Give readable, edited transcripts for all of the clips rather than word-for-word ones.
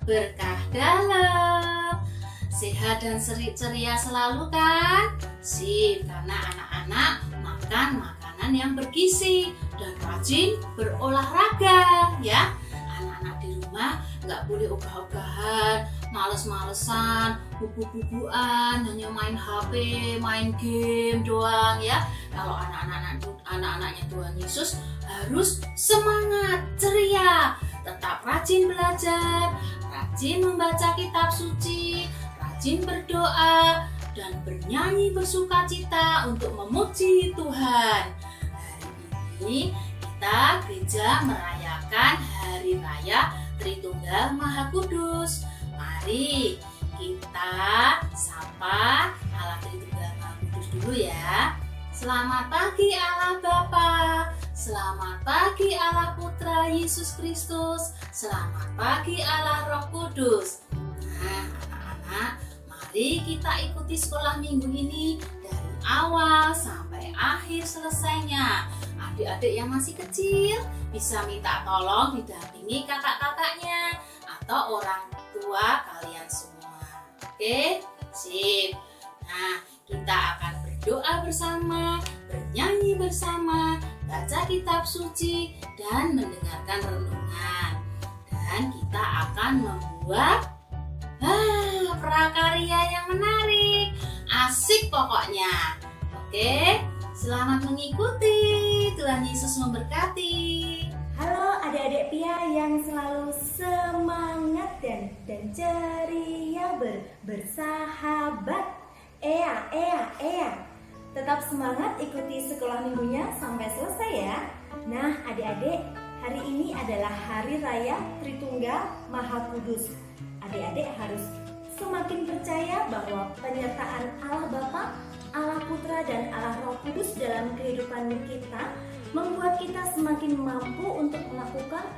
berkah dalam. Sehat dan ceria selalu kan? Sip, karena anak-anak makan makanan yang bergizi dan rajin berolahraga ya. Anak-anak di rumah nggak boleh ogah-ogahan, males-malesan, bubu-bubuan, hanya main HP, main game doang ya. Kalau anak-anaknya Tuhan Yesus harus semangat, ceria, tetap rajin belajar, rajin membaca kitab suci, rajin berdoa, dan bernyanyi bersukacita untuk memuji Tuhan. Hari ini kita gereja merayakan Hari Raya Tritunggal Maha Kudus. Mari kita sapa Allah Tritunggal Maha Kudus dulu ya. Selamat pagi Allah Bapa, selamat pagi Allah Putra Yesus Kristus, selamat pagi Allah Roh Kudus. Nah, anak-anak, mari kita ikuti sekolah minggu ini dari awal sampai akhir selesainya. Adik-adik yang masih kecil bisa minta tolong didampingi kakak-kakaknya atau orang tua kalian semua. Oke, sip. Nah, kita akan berdoa bersama, bernyanyi bersama, baca kitab suci, dan mendengarkan renungan. Dan kita akan membuat prakarya yang menarik, asik pokoknya. Oke, selamat mengikuti. Tuhan Yesus memberkati. Halo adik-adik Pia yang selalu semangat dan ceria bersahabat. Tetap semangat ikuti sekolah minggunya sampai selesai ya. Nah adik-adik, hari ini adalah Hari Raya Tritunggal Maha Kudus. Adik-adik harus semakin percaya bahwa penyertaan Allah Bapa, Allah Putra, dan Allah Roh Kudus dalam kehidupan kita membuat kita semakin mampu untuk melakukan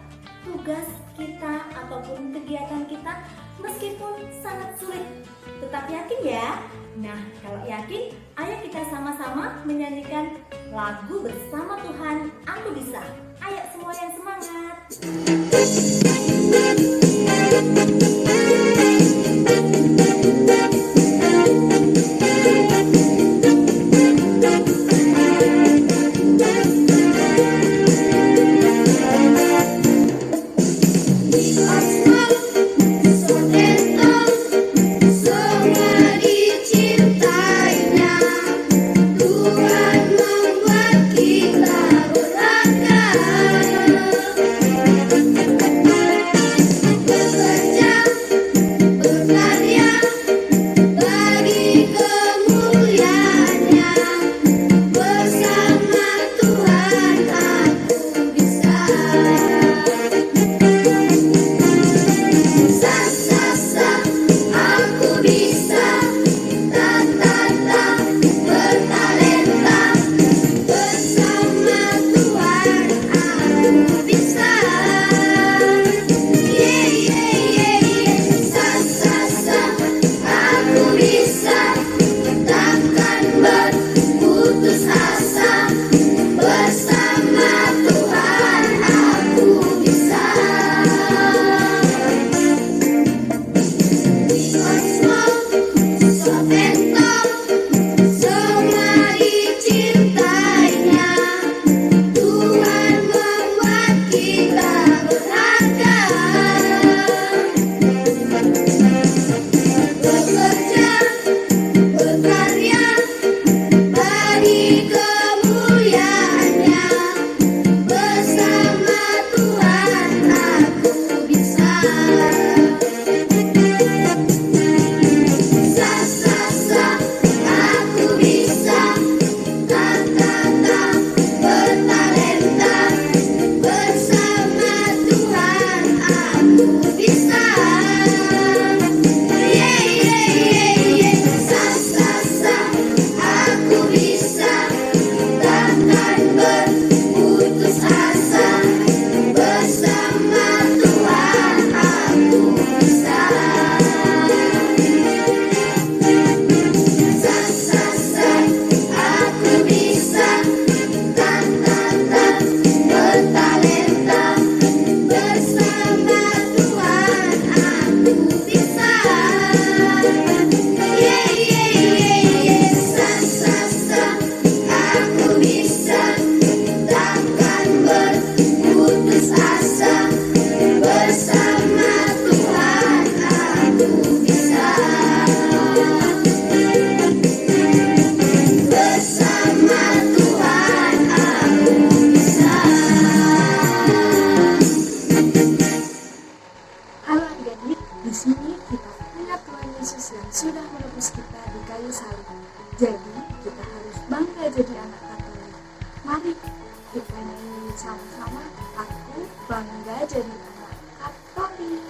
tugas kita ataupun kegiatan kita meskipun sangat sulit. Tetap yakin ya. Nah, kalau yakin, ayo kita sama-sama menyanyikan lagu bersama Tuhan, Aku Bisa. Ayo semua yang semangat. Bekerja sudah menebus kita di kayu salib. Jadi kita harus bangga jadi anak Katolik. Mari kita nyanyi sama-sama, aku bangga jadi anak Katolik.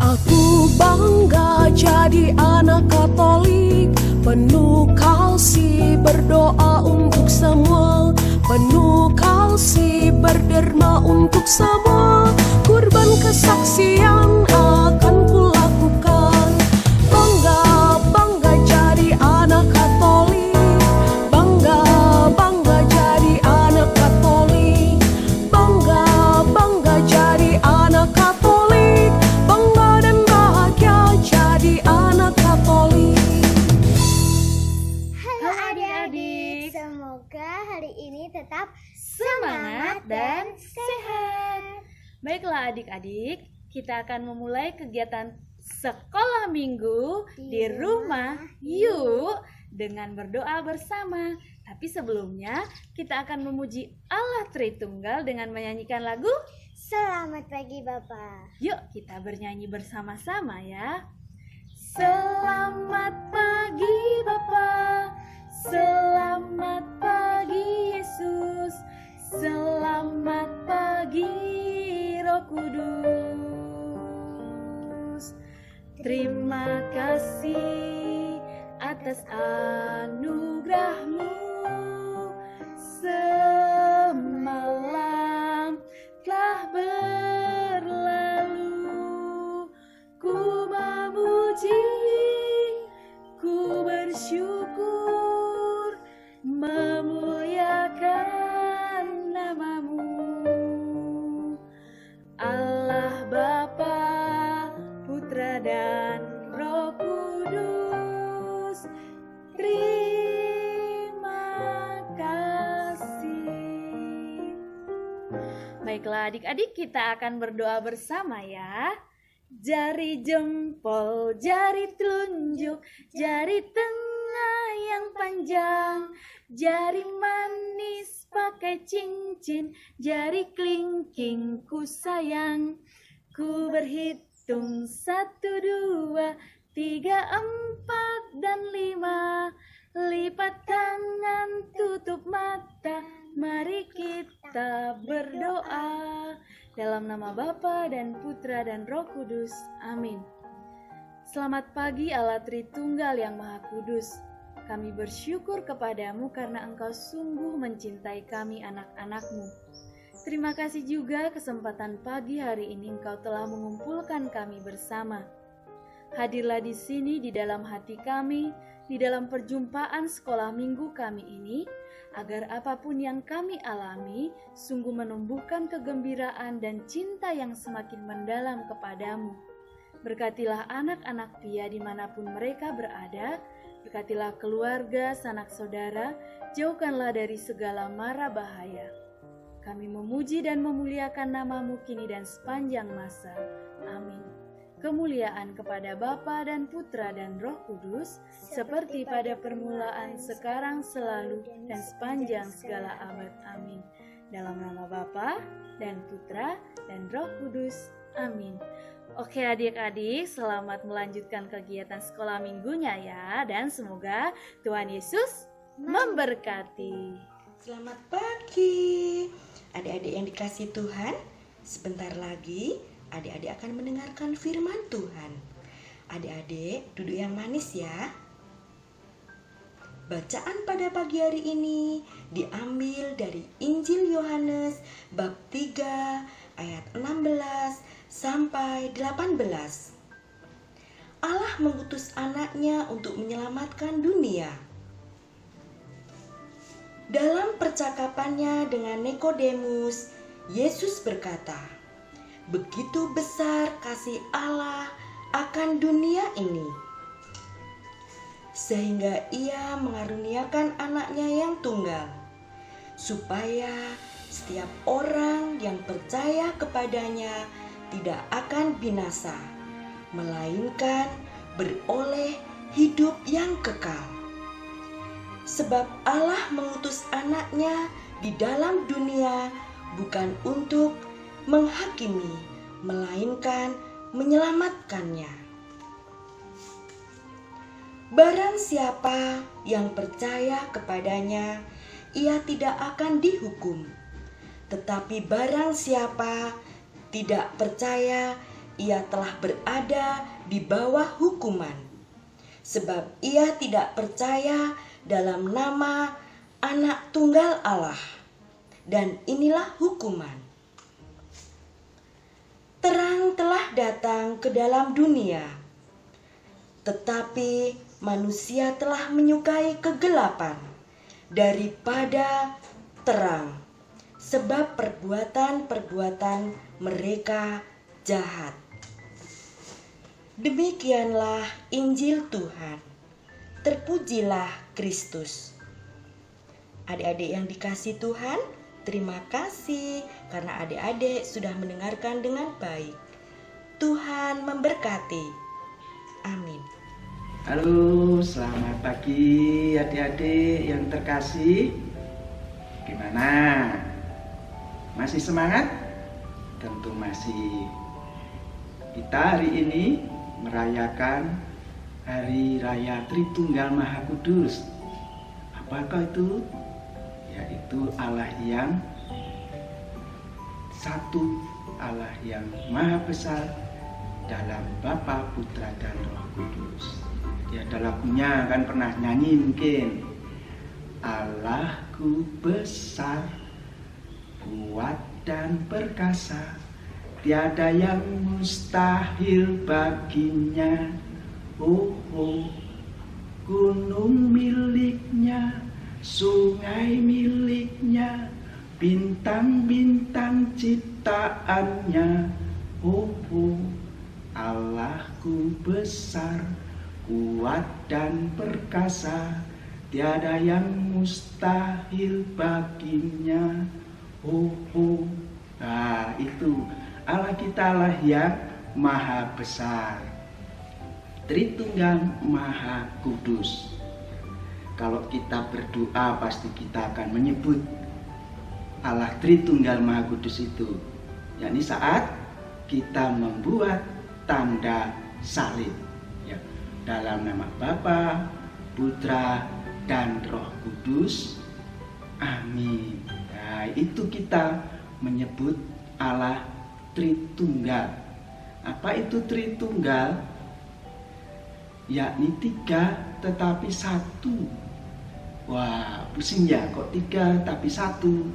Aku bangga jadi anak Katolik, penuh kasih berdoa untuk semua, penuh kasih berderma untuk semua. Kurban kesaksian akan kulakukan. Bangga, bangga jadi anak Katolik. Bangga, bangga jadi anak Katolik. Bangga, bangga jadi anak Katolik. Bangga dan bahagia jadi anak Katolik. Halo adik-adik, semoga hari ini tetap semangat dan sehat. Baiklah adik-adik, kita akan memulai kegiatan sekolah minggu di rumah yuk dengan berdoa bersama. Tapi sebelumnya kita akan memuji Allah Tritunggal dengan menyanyikan lagu. Selamat pagi Bapak. Yuk kita bernyanyi bersama-sama ya. Selamat pagi Bapa, selamat pagi Yesus, selamat pagi Roh Kudus. Terima kasih atas anugerah-Mu. Semalam telah berlalu, ku memuji, ku bersyukur, memuliakan nama-Mu. Allah Bapa, Putra dan Roh Kudus, terima kasih. Baiklah adik-adik, kita akan berdoa bersama ya. Jari jempol, jari telunjuk, jari tengah yang panjang, jari manis pakai cincin, jari kelingking ku sayang. Ku berhitung 1, 2, 3, 4, dan 5. Lipat tangan, tutup mata, mari kita berdoa. Dalam nama Bapa dan Putra dan Roh Kudus. Amin. Selamat pagi Allah Tritunggal yang Maha Kudus. Kami bersyukur kepadamu karena Engkau sungguh mencintai kami anak-anak-Mu. Terima kasih juga kesempatan pagi hari ini Engkau telah mengumpulkan kami bersama. Hadirlah di sini di dalam hati kami, di dalam perjumpaan sekolah minggu kami ini, agar apapun yang kami alami sungguh menumbuhkan kegembiraan dan cinta yang semakin mendalam kepadamu. Berkatilah anak-anak Pia dimanapun mereka berada, berkatilah keluarga, sanak saudara, jauhkanlah dari segala mara bahaya. Kami memuji dan memuliakan nama-Mu kini dan sepanjang masa. Amin. Kemuliaan kepada Bapa dan Putra dan Roh Kudus, seperti pada permulaan, sekarang, selalu, dan sepanjang segala abad. Amin. Dalam nama Bapa dan Putra dan Roh Kudus. Amin. Oke adik-adik, selamat melanjutkan kegiatan sekolah minggunya ya. Dan semoga Tuhan Yesus memberkati. Selamat pagi adik-adik yang dikasihi Tuhan. Sebentar lagi adik-adik akan mendengarkan firman Tuhan. Adik-adik duduk yang manis ya. Bacaan pada pagi hari ini diambil dari Injil Yohanes bab 3 ayat 16 sampai 18. Allah mengutus anaknya untuk menyelamatkan dunia. Dalam percakapannya dengan Nikodemus, Yesus berkata, "Begitu besar kasih Allah akan dunia ini, sehingga Ia mengaruniakan anaknya yang tunggal, supaya setiap orang yang percaya kepadanya tidak akan binasa, melainkan beroleh hidup yang kekal. Sebab Allah mengutus anaknya di dalam dunia bukan untuk menghakimi, melainkan menyelamatkannya. Barang siapa yang percaya kepadanya, ia tidak akan dihukum. Tetapi barang siapa tidak percaya, ia telah berada di bawah hukuman, sebab ia tidak percaya dalam nama Anak Tunggal Allah. Dan inilah hukuman: terang telah datang ke dalam dunia, tetapi manusia telah menyukai kegelapan daripada terang, sebab perbuatan-perbuatan mereka jahat. Demikianlah Injil Tuhan. Terpujilah Kristus. Adik-adik yang dikasihi Tuhan, terima kasih karena adik-adik sudah mendengarkan dengan baik. Tuhan memberkati. Amin. Halo, selamat pagi adik-adik yang terkasih. Gimana? Masih semangat? Tentu masih. Kita hari ini merayakan Hari Raya Tritunggal Maha Kudus. Apakah itu? Yaitu Allah yang satu, Allah yang Maha Besar dalam Bapa, Putra, dan Roh Kudus. Ya, ada lagunya kan pernah nyanyi mungkin. Allahku besar, kuat dan perkasa, tiada yang mustahil baginya. Oh, oh, gunung miliknya, sungai miliknya, bintang-bintang ciptaannya. Oh, oh, Allahku besar, kuat dan perkasa, tiada yang mustahil baginya. Oh, oh. Nah, itu Allah kita lah yang Maha Besar, Tritunggal Maha Kudus. Kalau kita berdoa pasti kita akan menyebut Allah Tritunggal Maha Kudus itu, yakni saat kita membuat tanda salib. Dalam nama Bapa, Putra, dan Roh Kudus. Amin. Nah, itu kita menyebut Allah Tritunggal. Apa itu Tritunggal? Yakni tiga tetapi satu. Wah, pusing ya, kok tiga tapi satu?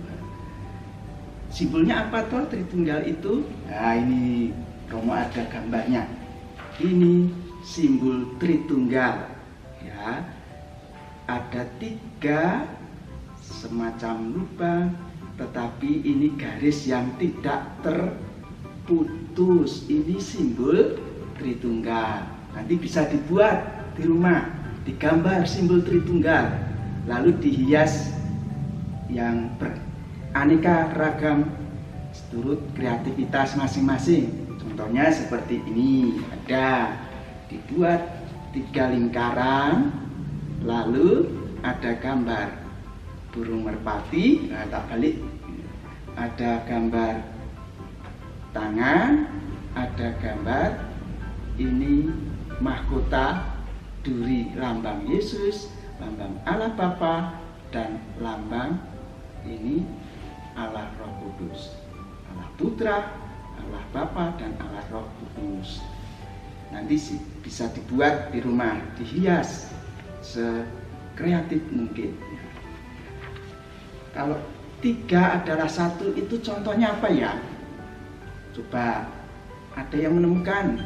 Simbolnya apa toh Tritunggal itu? Nah, ini Romo ada gambarnya. Ini simbol Tritunggal, ya, ada tiga semacam lubang, tetapi ini garis yang tidak terputus. Ini simbol Tritunggal. Nanti bisa dibuat di rumah, digambar simbol Tritunggal, lalu dihias yang beraneka ragam seturut kreativitas masing-masing. Contohnya seperti ini, ada dibuat tiga lingkaran, lalu ada gambar burung merpati, nah, tak balik, ada gambar tangan, ada gambar ini mahkota duri, lambang Yesus, lambang Allah Bapa, dan lambang ini Allah Roh Kudus, Allah Putra, Allah Bapa, dan Allah Roh Kudus. Nanti bisa dibuat di rumah, dihias sekreatif mungkin. Kalau tiga adalah satu, itu contohnya apa ya? Coba ada yang menemukan?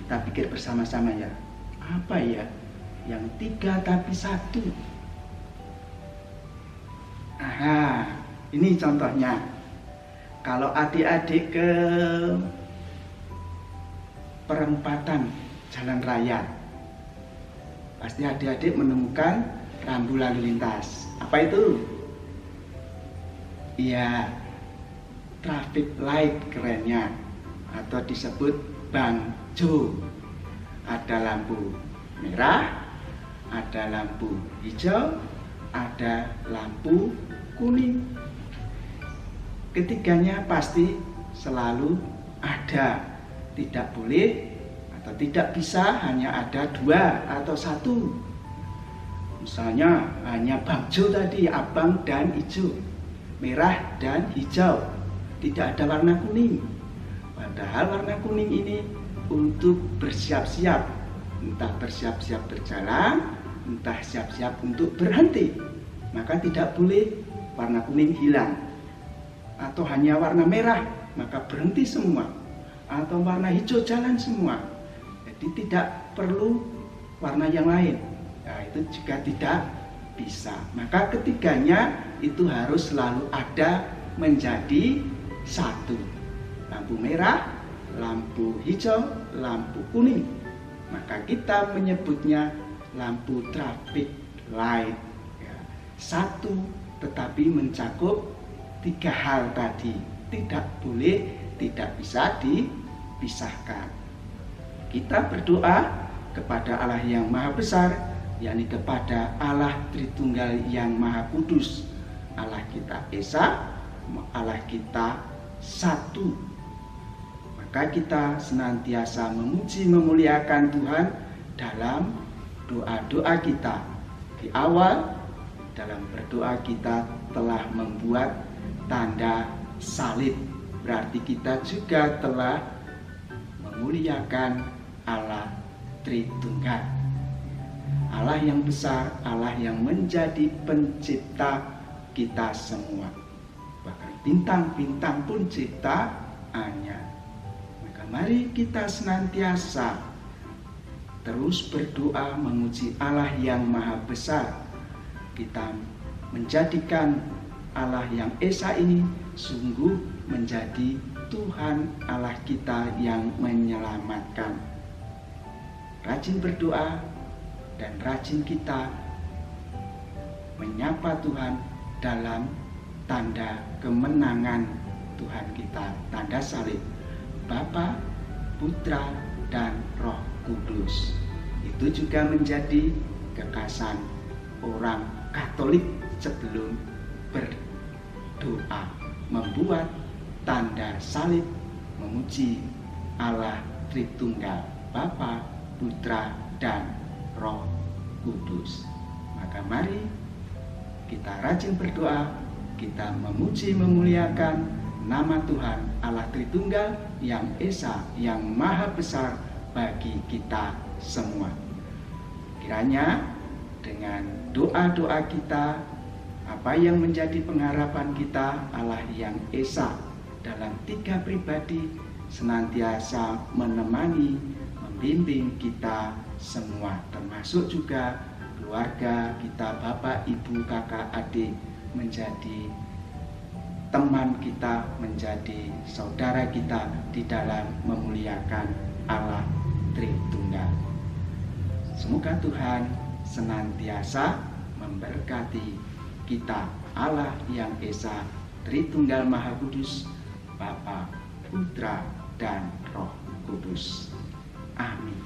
Kita pikir bersama-sama ya. Apa ya? Yang tiga tapi satu. Aha, ini contohnya. Kalau adik-adik ke perempatan jalan raya, pasti adik-adik menemukan rambu lalu lintas. Apa itu? Iya, traffic light kerennya, atau disebut bangjo. Ada lampu merah, ada lampu hijau, ada lampu kuning. Ketiganya pasti selalu ada, tidak boleh atau tidak bisa hanya ada 2 atau 1. Misalnya hanya bangjo tadi, abang dan hijau, merah dan hijau, tidak ada warna kuning. Padahal warna kuning ini untuk bersiap-siap, entah bersiap-siap berjalan, entah siap-siap untuk berhenti. Maka tidak boleh warna kuning hilang. Atau hanya warna merah, maka berhenti semua. Atau warna hijau jalan semua. Jadi tidak perlu warna yang lain. Nah, itu juga tidak bisa. Maka ketiganya itu harus selalu ada menjadi satu. Lampu merah, lampu hijau, lampu kuning. Maka kita menyebutnya lampu traffic light. Ya, satu tetapi mencakup 3 hal tadi. Tidak boleh, tidak bisa dipisahkan. Kita berdoa kepada Allah yang Maha Besar, yakni kepada Allah Tritunggal yang Maha Kudus. Allah kita Esa, Allah kita satu. Maka kita senantiasa memuji memuliakan Tuhan dalam doa-doa kita. Di awal dalam berdoa kita telah membuat tanda salib, berarti kita juga telah memuliakan Allah Tritunggal, Allah yang besar, Allah yang menjadi pencipta kita semua. Bahkan bintang-bintang pun ciptaannya. Maka mari kita senantiasa terus berdoa memuji Allah yang Maha Besar. Kita menjadikan Allah yang Esa ini sungguh menjadi Tuhan Allah kita yang menyelamatkan. Rajin berdoa dan rajin kita menyapa Tuhan dalam tanda kemenangan Tuhan kita, tanda salib Bapa, Putra, dan Roh Kudus. Itu juga menjadi kekasan orang Katolik sebelum berdoa, membuat tanda salib memuji Allah Tritunggal, Bapa, Putra, dan Roh Kudus. Maka mari kita rajin berdoa, kita memuji memuliakan nama Tuhan Allah Tritunggal yang Esa, yang Maha Besar bagi kita semua. Kiranya dengan doa-doa kita, apa yang menjadi pengharapan kita, Allah yang Esa dalam 3 pribadi senantiasa menemani, membimbing kita semua, termasuk juga keluarga kita, bapak, ibu, kakak, adik, menjadi teman kita, menjadi saudara kita di dalam memuliakan Allah Tritunggal. Semoga Tuhan senantiasa memberkati kita, Allah yang Esa, Tritunggal Maha Kudus, Bapa, Putra, dan Roh Kudus. Amin.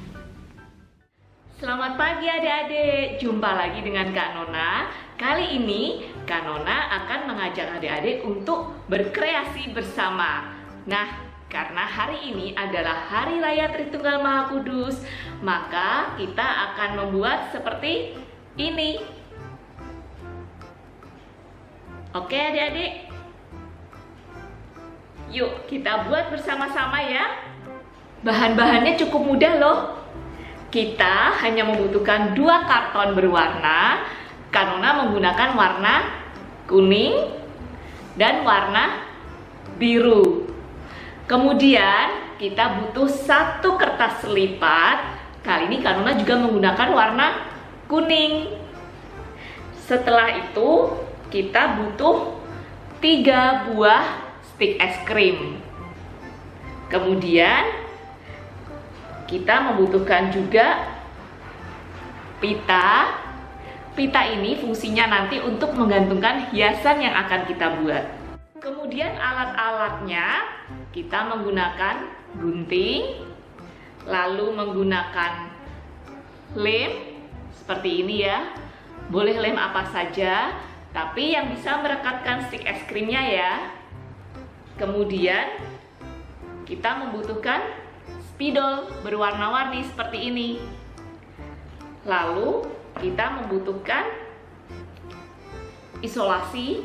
Selamat pagi adik-adik, jumpa lagi dengan Kak Nona. Kali ini Kak Nona akan mengajak adik-adik untuk berkreasi bersama. Nah, karena hari ini adalah Hari Raya Tritunggal Maha Kudus, maka kita akan membuat seperti ini. Oke adik-adik, yuk kita buat bersama-sama ya. Bahan-bahannya cukup mudah loh. Kita hanya membutuhkan 2 karton berwarna. Kak Nona menggunakan warna kuning dan warna biru. Kemudian kita butuh 1 kertas lipat. Kali ini Kak Nona juga menggunakan warna kuning. Setelah itu kita butuh 3 buah stik es krim. Kemudian kita membutuhkan juga pita. Pita ini fungsinya nanti untuk menggantungkan hiasan yang akan kita buat. Kemudian alat-alatnya kita menggunakan gunting, lalu menggunakan lem seperti ini ya. Boleh lem apa saja. tapi yang bisa merekatkan stik es krimnya ya. Kemudian kita membutuhkan spidol berwarna-warni seperti ini. Lalu kita membutuhkan isolasi.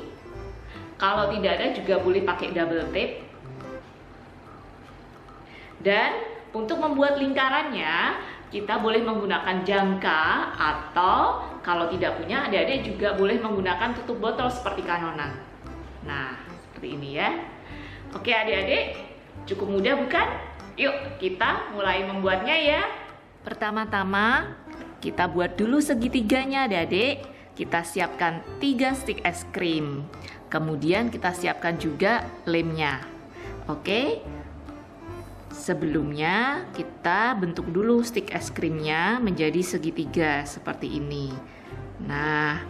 Kalau tidak ada juga boleh pakai double tape. Dan untuk membuat lingkarannya, kita boleh menggunakan jangka, atau kalau tidak punya, adik-adik juga boleh menggunakan tutup botol seperti Kanona. Nah, seperti ini ya. Oke adik-adik, cukup mudah bukan? Yuk kita mulai membuatnya ya. Pertama-tama kita buat dulu segitiganya adik-adik. Kita siapkan 3 stik es krim. Kemudian kita siapkan juga lemnya. Oke. Sebelumnya kita bentuk dulu stik es krimnya menjadi segitiga seperti ini. Nah,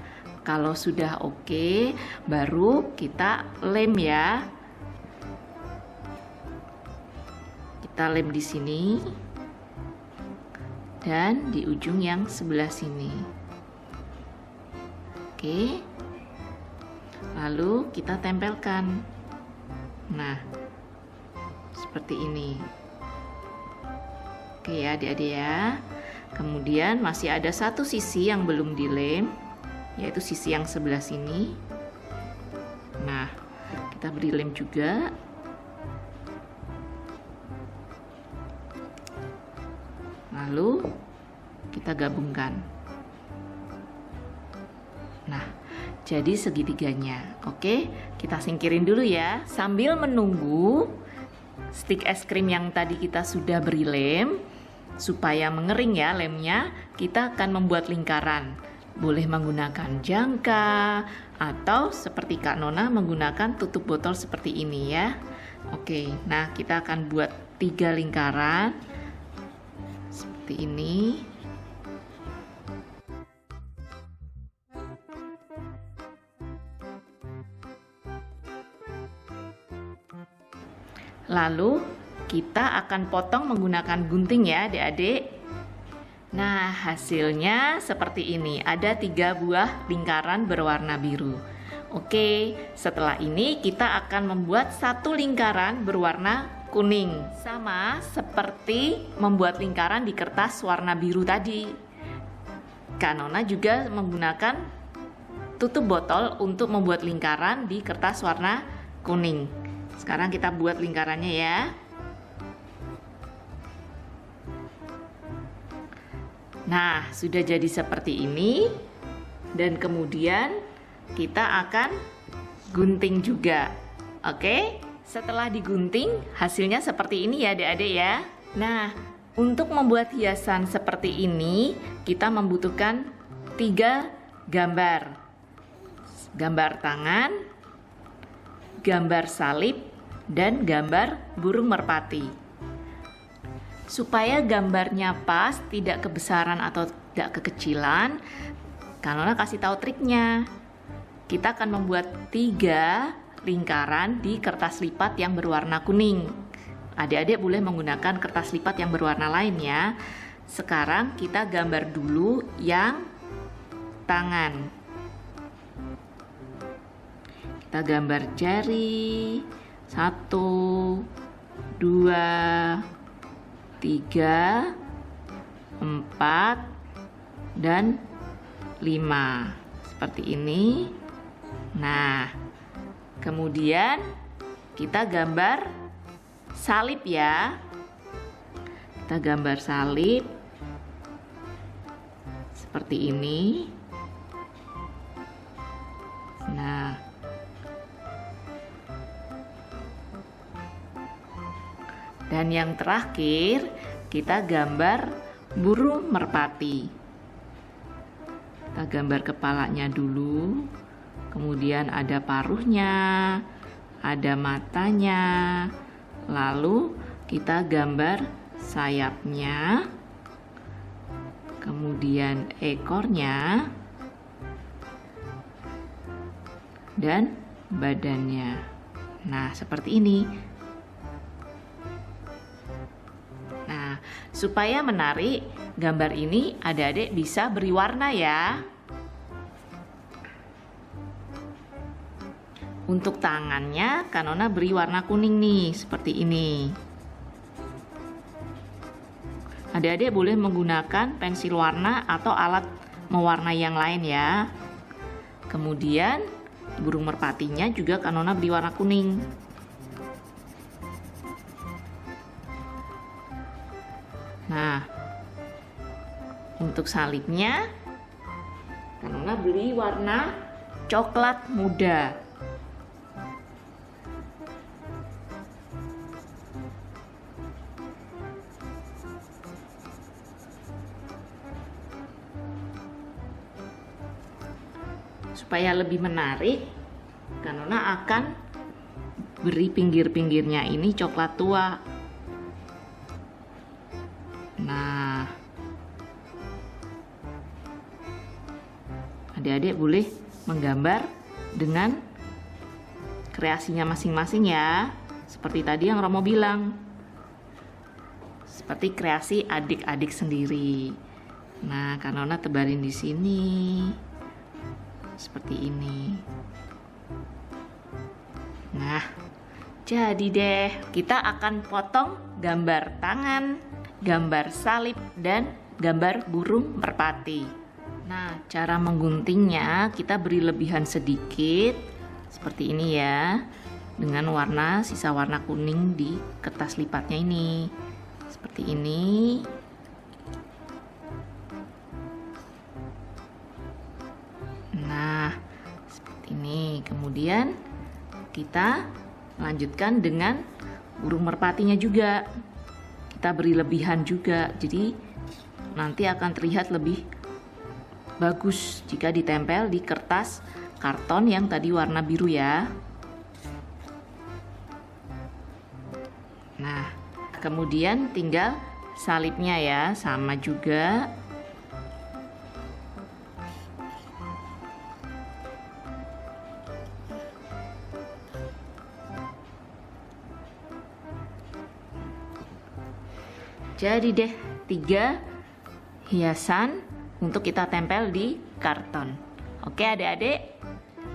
kalau sudah oke, baru kita lem ya. Kita lem di sini dan di ujung yang sebelah sini. Oke. Lalu kita tempelkan. Nah, seperti ini. Oke ya adik-adik ya. Kemudian masih ada satu sisi yang belum dilem, yaitu sisi yang sebelah sini. Nah, kita beri lem juga. Lalu kita gabungkan. Nah, jadi segitiganya. Oke, kita singkirin dulu ya. Sambil menunggu stik es krim yang tadi kita sudah beri lem, supaya mengering ya lemnya, kita akan membuat lingkaran. Boleh menggunakan jangka, atau seperti Kak Nona menggunakan tutup botol seperti ini ya. Oke, nah kita akan buat 3 lingkaran seperti ini. Lalu kita akan potong menggunakan gunting ya adik-adik. Nah, hasilnya seperti ini. Ada 3 buah lingkaran berwarna biru. Oke, setelah ini kita akan membuat 1 lingkaran berwarna kuning. Sama seperti membuat lingkaran di kertas warna biru tadi. Kak Nona juga menggunakan tutup botol untuk membuat lingkaran di kertas warna kuning. Sekarang kita buat lingkarannya ya. Nah, sudah jadi seperti ini. Dan kemudian kita akan gunting juga. Oke, setelah digunting hasilnya seperti ini ya adik-adik ya. Nah, untuk membuat hiasan seperti ini kita membutuhkan 3 gambar. Gambar tangan, gambar salib, dan gambar burung merpati. Supaya gambarnya pas, tidak kebesaran atau tidak kekecilan, Kak Nona kasih tahu triknya. Kita akan membuat 3 lingkaran di kertas lipat yang berwarna kuning. Adik-adik boleh menggunakan kertas lipat yang berwarna lain ya. Sekarang kita gambar dulu yang tangan. Kita gambar jari 1, 2, 3, 4, dan 5 seperti ini. Nah, kemudian kita gambar salib ya. Kita gambar salib seperti ini. Nah, dan yang terakhir kita gambar burung merpati. Kita gambar kepalanya dulu, kemudian ada paruhnya, ada matanya, lalu kita gambar sayapnya, kemudian ekornya, dan badannya. Nah, seperti ini. Supaya menarik gambar ini, adik-adik bisa beri warna ya. Untuk tangannya, Kak Nona beri warna kuning nih, seperti ini. Adik-adik boleh menggunakan pensil warna atau alat mewarnai yang lain ya. Kemudian burung merpatinya juga Kak Nona beri warna kuning. Nah, untuk salibnya Kak Nona beri warna coklat muda. Supaya lebih menarik, Kak Nona akan beri pinggir-pinggirnya ini coklat tua. Nah, adik-adik boleh menggambar dengan kreasinya masing-masing ya. Seperti tadi yang Romo bilang. Seperti kreasi adik-adik sendiri. Nah, Kak Nona tebarin di sini. Seperti ini. Nah, jadi deh, kita akan potong gambar tangan, gambar salib, dan gambar burung merpati. Nah, cara mengguntingnya kita beri lebihan sedikit, seperti ini ya, dengan sisa warna kuning di kertas lipatnya ini. Seperti ini. Nah, seperti ini. Kemudian kita lanjutkan dengan burung merpatinya juga. Kita beri lebihan juga. Jadi nanti akan terlihat lebih bagus jika ditempel di kertas karton yang tadi warna biru ya. Nah, kemudian tinggal salibnya ya, sama juga. Jadi deh 3 hiasan untuk kita tempel di karton. Oke adik-adik.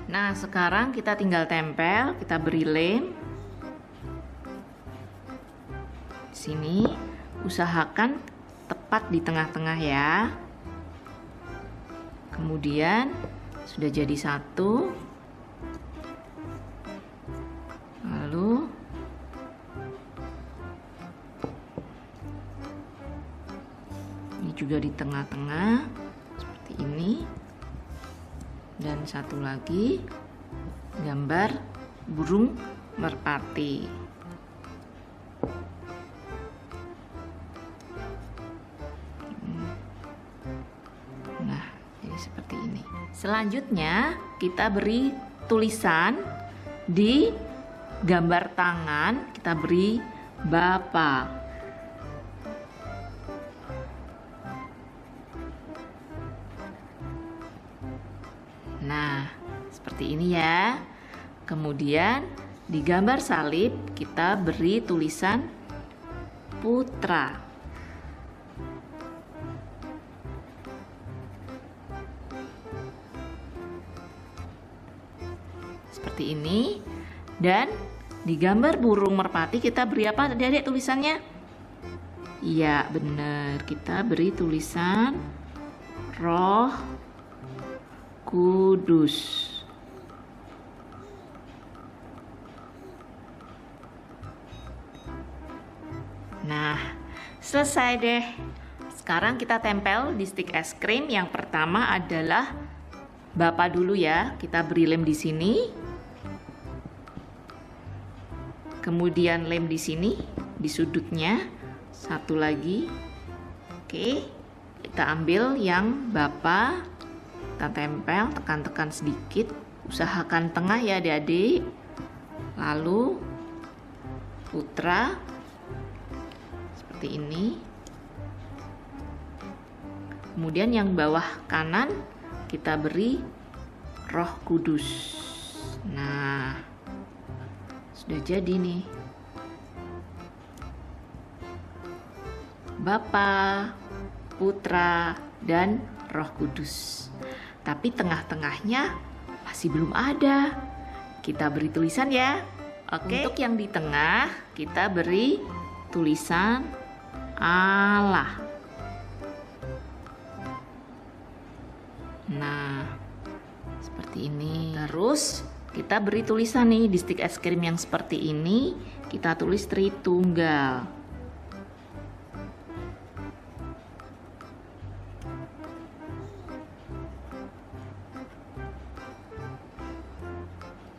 Nah sekarang kita tinggal tempel, kita beri lem. Sini usahakan tepat di tengah-tengah ya. Kemudian sudah jadi satu. Lalu juga di tengah-tengah seperti ini, dan satu lagi gambar burung merpati. Nah, jadi seperti ini. Selanjutnya kita beri tulisan di gambar tangan, kita beri Bapa. Nah, seperti ini ya. Kemudian di gambar salib kita beri tulisan Putra. Seperti ini. Dan di gambar burung merpati kita beri apa adik-adik tulisannya? Iya, benar. Kita beri tulisan Roh Kudus. Nah, selesai deh. Sekarang kita tempel di stik es krim. Yang pertama adalah Bapa dulu ya. Kita beri lem di sini. Kemudian lem di sini, di sudutnya. Satu lagi. Oke, kita ambil yang Bapa. Kita tempel, tekan-tekan sedikit, usahakan tengah ya adik-adik. Lalu Putra seperti ini. Kemudian yang bawah kanan kita beri Roh Kudus. Nah, sudah jadi nih. Bapa, Putra, dan Roh Kudus. Tapi tengah-tengahnya masih belum ada. kita beri tulisan ya. Oke. Untuk yang di tengah kita beri tulisan Allah. Nah, seperti ini. Terus kita beri tulisan nih di stik es krim yang seperti ini, kita tulis Tritunggal.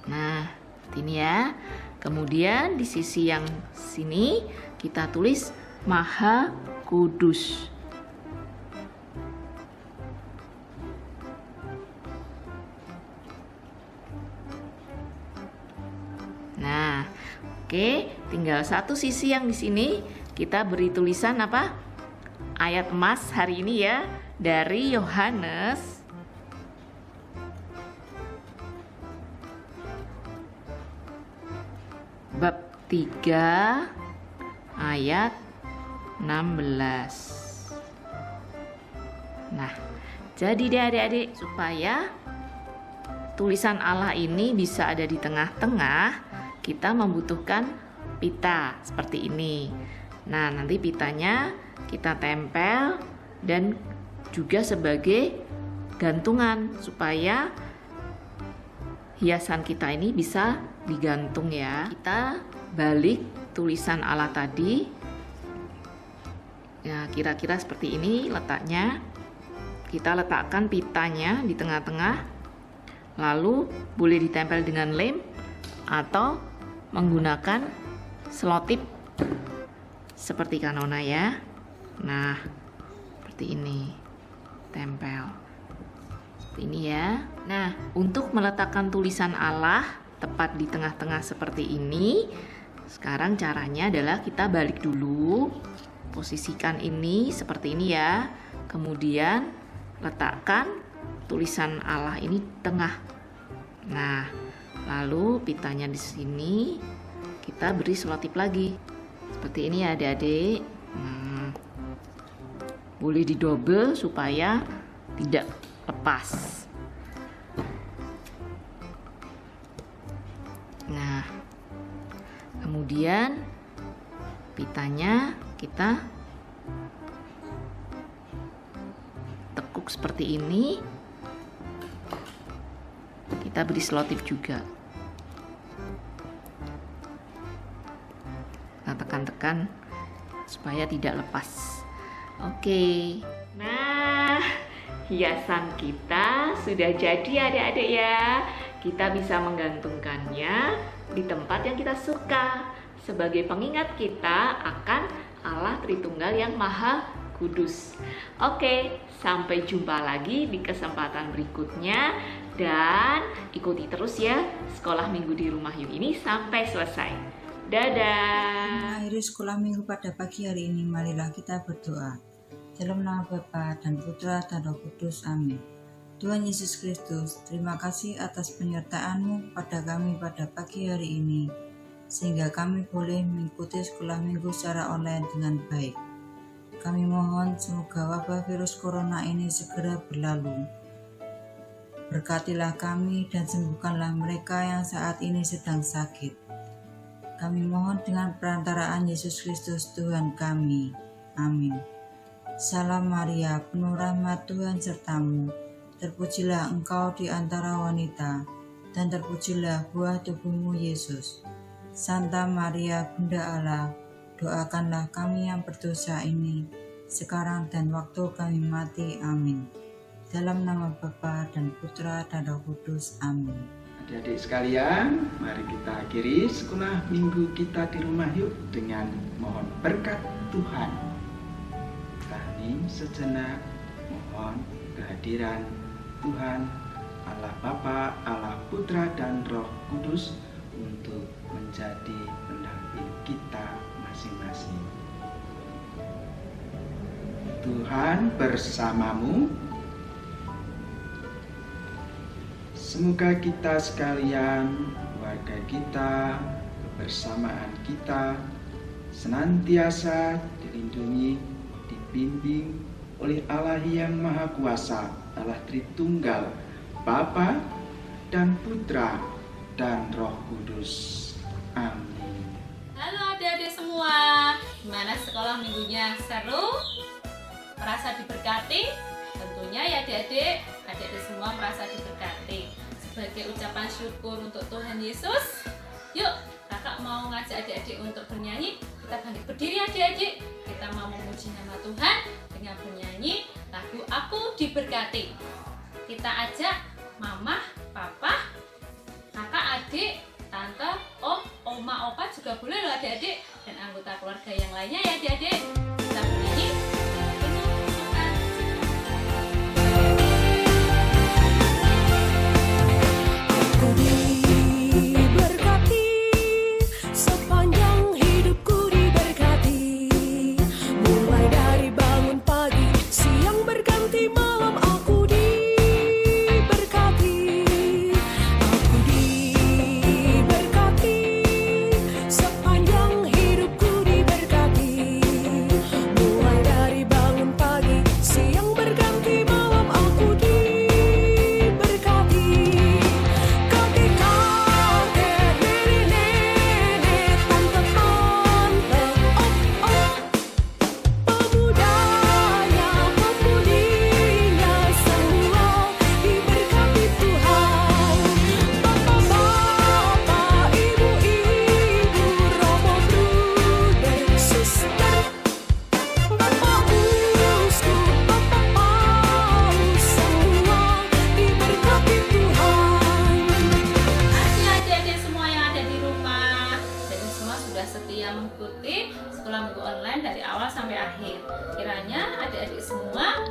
Nah, seperti ini ya. Kemudian di sisi yang sini kita tulis Maha Kudus. Nah, oke, tinggal satu sisi yang di sini kita beri tulisan apa? Ayat emas hari ini ya, dari Yohanes bab 3 ayat 16. Nah, jadi deh adik-adik, supaya tulisan Allah ini bisa ada di tengah-tengah, kita membutuhkan pita seperti ini. Nah, nanti pitanya kita tempel dan juga sebagai gantungan supaya hiasan kita ini bisa digantung ya. Kita balik tulisan Allah tadi. Ya, kira-kira seperti ini letaknya. Kita letakkan pitanya di tengah-tengah. Lalu boleh ditempel dengan lem atau menggunakan selotip seperti Kanona ya. Nah, seperti ini. Tempel. Seperti ini ya. Nah, untuk meletakkan tulisan Allah tepat di tengah-tengah seperti ini, sekarang caranya adalah kita balik dulu, posisikan ini seperti ini ya, kemudian letakkan tulisan Allah ini tengah. Nah, lalu pitanya di sini kita beri selotip lagi seperti ini ya adik-adik. Boleh didobel supaya tidak lepas. Nah, kemudian pitanya kita tekuk seperti ini. Kita beri selotip juga. Kita tekan-tekan supaya tidak lepas. Oke. Nah, hiasan kita sudah jadi adik-adik ya. Kita bisa menggantungkannya di tempat yang kita suka sebagai pengingat kita akan Allah Tritunggal yang Maha Kudus. Oke, sampai jumpa lagi di kesempatan berikutnya dan ikuti terus ya Sekolah Minggu di Rumah Yuk ini sampai selesai. Dadah. Mengakhiri sekolah minggu pada pagi hari ini, marilah kita berdoa. Dalam nama Bapa dan Putra dan Roh Kudus. Amin. Tuhan Yesus Kristus, terima kasih atas penyertaan-Mu pada kami pada pagi hari ini, sehingga kami boleh mengikuti sekolah minggu secara online dengan baik. Kami mohon semoga wabah virus corona ini segera berlalu. Berkatilah kami dan sembuhkanlah mereka yang saat ini sedang sakit. Kami mohon dengan perantaraan Yesus Kristus Tuhan kami. Amin. Salam Maria, penuh rahmat Tuhan sertamu. Terpujilah engkau di antara wanita, dan terpujilah buah tubuhmu Yesus. Santa Maria, Bunda Allah, doakanlah kami yang berdosa ini, sekarang dan waktu kami mati. Amin. Dalam nama Bapa dan Putra dan Roh Kudus. Amin. Adik-adik sekalian, mari kita akhiri sekolah minggu kita di rumah yuk dengan mohon berkat Tuhan. Kami sejenak mohon kehadiran Tuhan, Allah Bapa, Allah Putra dan Roh Kudus untuk menjadi pendamping kita masing-masing. Tuhan bersamamu. Semoga kita sekalian, keluarga kita, kebersamaan kita senantiasa dilindungi, dibimbing oleh Allah yang Maha Kuasa, Allah Tritunggal, Bapa dan Putra dan Roh Kudus. Amin. Halo adik-adik semua, gimana sekolah minggunya? Seru? Merasa diberkati? Tentunya ya adik-adik semua merasa diberkati. Sebagai ucapan syukur untuk Tuhan Yesus, yuk kakak mau ngajak adik-adik untuk bernyanyi. Kita bangkit berdiri adik-adik, kita mau memuji nama Tuhan dengan bernyanyi lagu Aku Diberkati. Kita ajak mama, papa, kakak, adik, tante, om, oma, opa juga boleh loh adik-adik, dan anggota keluarga yang lainnya ya adik-adik. Kita bernyanyi. Aku diberkati, sepanjang hidupku diberkati. Mulai dari bangun pagi, siang berganti malam aku diberkati. Aku diberkati, sepanjang hidupku diberkati. Mulai dari bangun pagi, siang berganti malam aku diberkati. Kakek, nenek, tante, pemudanya, pemudinya, semua diberkati Tuhan. Bapak-bapak, ibu-ibu, romo, bruder, suster, Bapak uskup, Bapak paus, semua diberkati Tuhan. Ya adik-adik semua yang ada di rumah, jadi semua sudah setia mengikuti sekolah minggu online dari awal sampai akhir. Kiranya adik-adik semua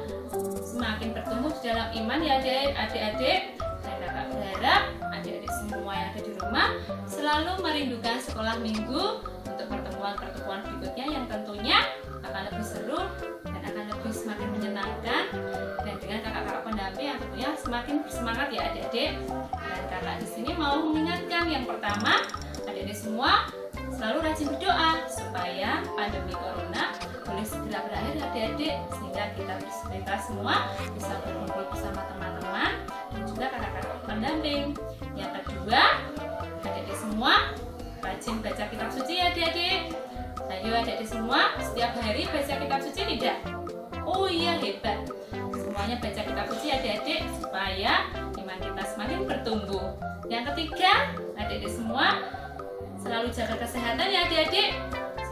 semakin bertumbuh di dalam iman ya adik-adik, dan kakak berharap adik-adik semua yang ada di rumah selalu merindukan sekolah minggu untuk pertemuan-pertemuan berikutnya yang tentunya akan lebih seru dan akan lebih semakin menyenangkan, dan dengan kakak-kakak pendamping yang tentunya semakin bersemangat ya adik-adik. Dan kakak di sini mau mengingatkan yang pertama, adik-adik semua selalu rajin berdoa supaya pandemi corona boleh segera berakhir adik-adik, sehingga kita semua bisa berkumpul bersama teman-teman dan juga kakak-kakak pendamping. Yang kedua, adik-adik semua rajin baca kitab suci ya adik-adik. Ayo adik-adik semua setiap hari baca kitab suci tidak? Oh iya, hebat. Semuanya baca kitab suci adik-adik supaya iman kita semakin bertumbuh. Yang ketiga, adik-adik semua selalu jaga kesehatan ya adik-adik.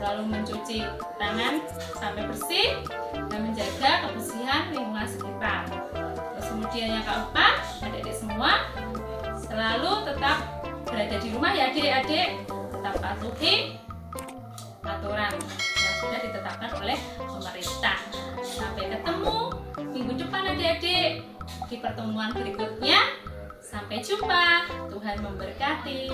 Selalu mencuci tangan sampai bersih dan menjaga kebersihan lingkungan sekitar. Terus kemudian yang keempat, adik-adik semua selalu tetap berada di rumah ya adik-adik. Tetap patuhi aturan yang sudah ditetapkan oleh pemerintah. Sampai ketemu minggu depan adik-adik di pertemuan berikutnya. Sampai jumpa. Tuhan memberkati.